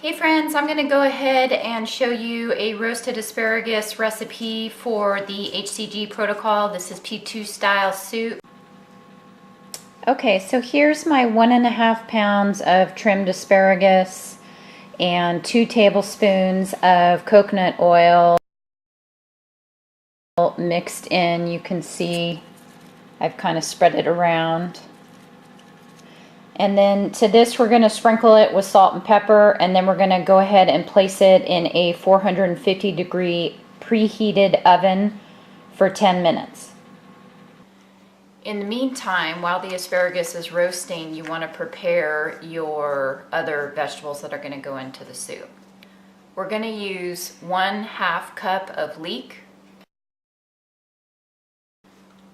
Hey friends, I'm going to go ahead and show you a roasted asparagus recipe for the hCG protocol. This is P2 style soup. Okay, so here's my 1.5 pounds of trimmed asparagus and 2 tablespoons of coconut oil mixed in. You can see I've kind of spread it around. And then to this we're going to sprinkle it with salt and pepper, and then we're going to go ahead and place it in a 450 degree preheated oven for 10 minutes. In the meantime, while the asparagus is roasting, you want to prepare your other vegetables that are going to go into the soup. We're going to use 1/2 cup of leek.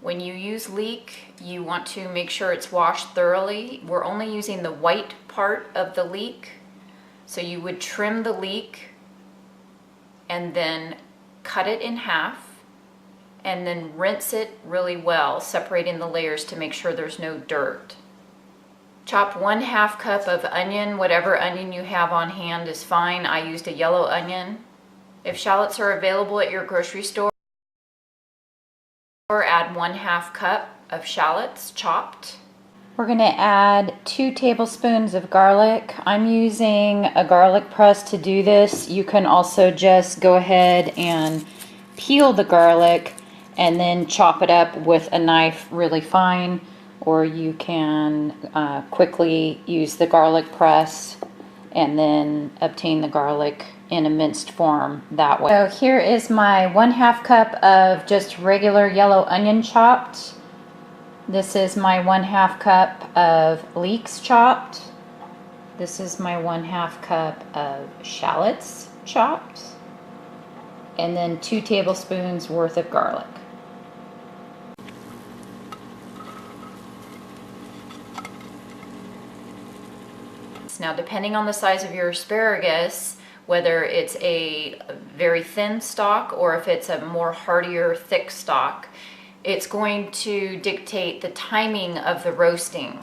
When you use leek, you want to make sure it's washed thoroughly. We're only using the white part of the leek. So you would trim the leek and then cut it in half and then rinse it really well, separating the layers to make sure there's no dirt. Chop 1/2 cup of onion. Whatever onion you have on hand is fine. I used a yellow onion. If shallots are available at your grocery store, add 1/2 cup of shallots chopped. We're going to add 2 tablespoons of garlic. I'm using a garlic press to do this. You can also just go ahead and peel the garlic and then chop it up with a knife really fine, or you can quickly use the garlic press and then obtain the garlic in a minced form that way. So here is my 1/2 cup of just regular yellow onion chopped. This is my 1/2 cup of leeks chopped. This is my 1/2 cup of shallots chopped. And then 2 tablespoons worth of garlic. Now, depending on the size of your asparagus, whether it's a very thin stalk or if it's a more heartier, thick stalk, it's going to dictate the timing of the roasting.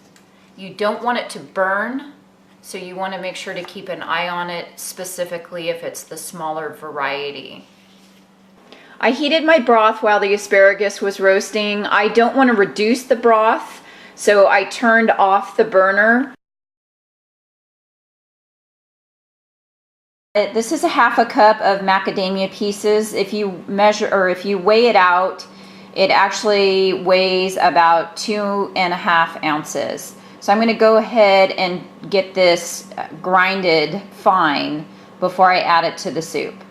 You don't want it to burn, so you want to make sure to keep an eye on it, specifically if it's the smaller variety. I heated my broth while the asparagus was roasting. I don't want to reduce the broth, so I turned off the burner. This is a 1/2 cup of macadamia pieces. If you measure, or if you weigh it out, it actually weighs about 2.5 ounces. So I'm going to go ahead and get this grinded fine before I add it to the soup.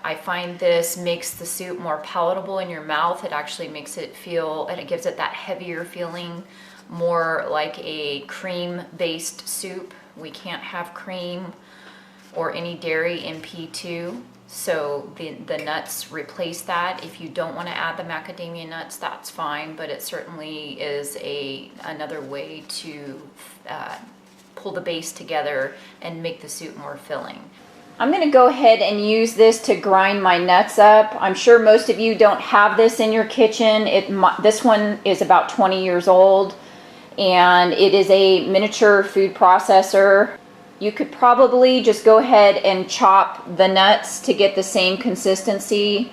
I find this makes the soup more palatable in your mouth. It actually makes it feel, and it gives it that heavier feeling, more like a cream-based soup. We can't have cream or any dairy in P2, so the nuts replace that. If you don't want to add the macadamia nuts, that's fine, but it certainly is another way to pull the base together and make the soup more filling. I'm going to go ahead and use this to grind my nuts up. I'm sure most of you don't have this in your kitchen. This one is about 20 years old, and it is a miniature food processor. You could probably just go ahead and chop the nuts to get the same consistency,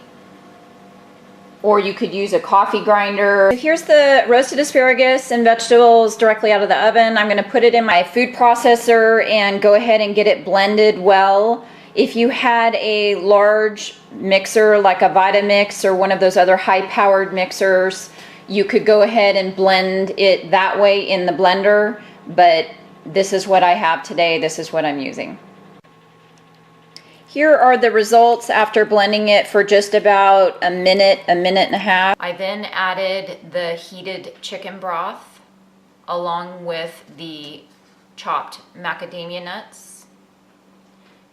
or you could use a coffee grinder. Here's the roasted asparagus and vegetables directly out of the oven. I'm going to put it in my food processor and go ahead and get it blended well. If you had a large mixer like a Vitamix or one of those other high-powered mixers, you could go ahead and blend it that way in the blender, but this is what I have today. This is what I'm using. Here are the results after blending it for just about a minute and a half. I then added the heated chicken broth along with the chopped macadamia nuts,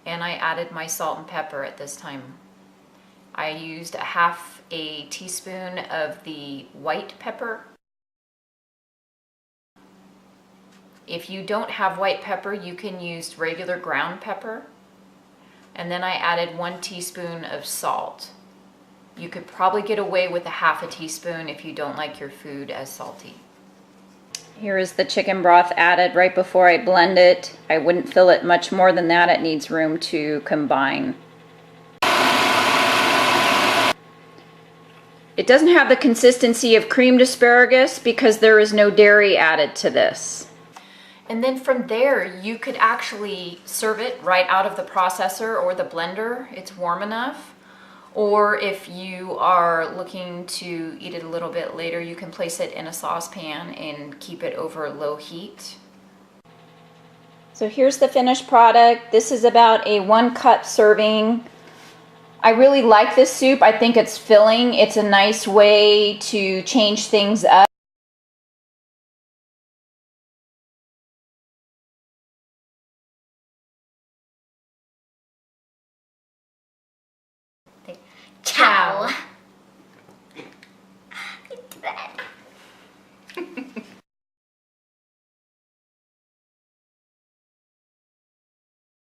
and I added my salt and pepper at this time. I used 1/2 teaspoon of the white pepper. If you don't have white pepper, you can use regular ground pepper. And then I added 1 teaspoon of salt. You could probably get away with 1/2 teaspoon if you don't like your food as salty. Here is the chicken broth added right before I blend it. I wouldn't fill it much more than that. It needs room to combine. It doesn't have the consistency of creamed asparagus because there is no dairy added to this. And then from there, you could actually serve it right out of the processor or the blender. It's warm enough. Or if you are looking to eat it a little bit later, you can place it in a saucepan and keep it over low heat. So here's the finished product. This is about a 1 cup serving. I really like this soup. I think it's filling. It's a nice way to change things up. Ciao.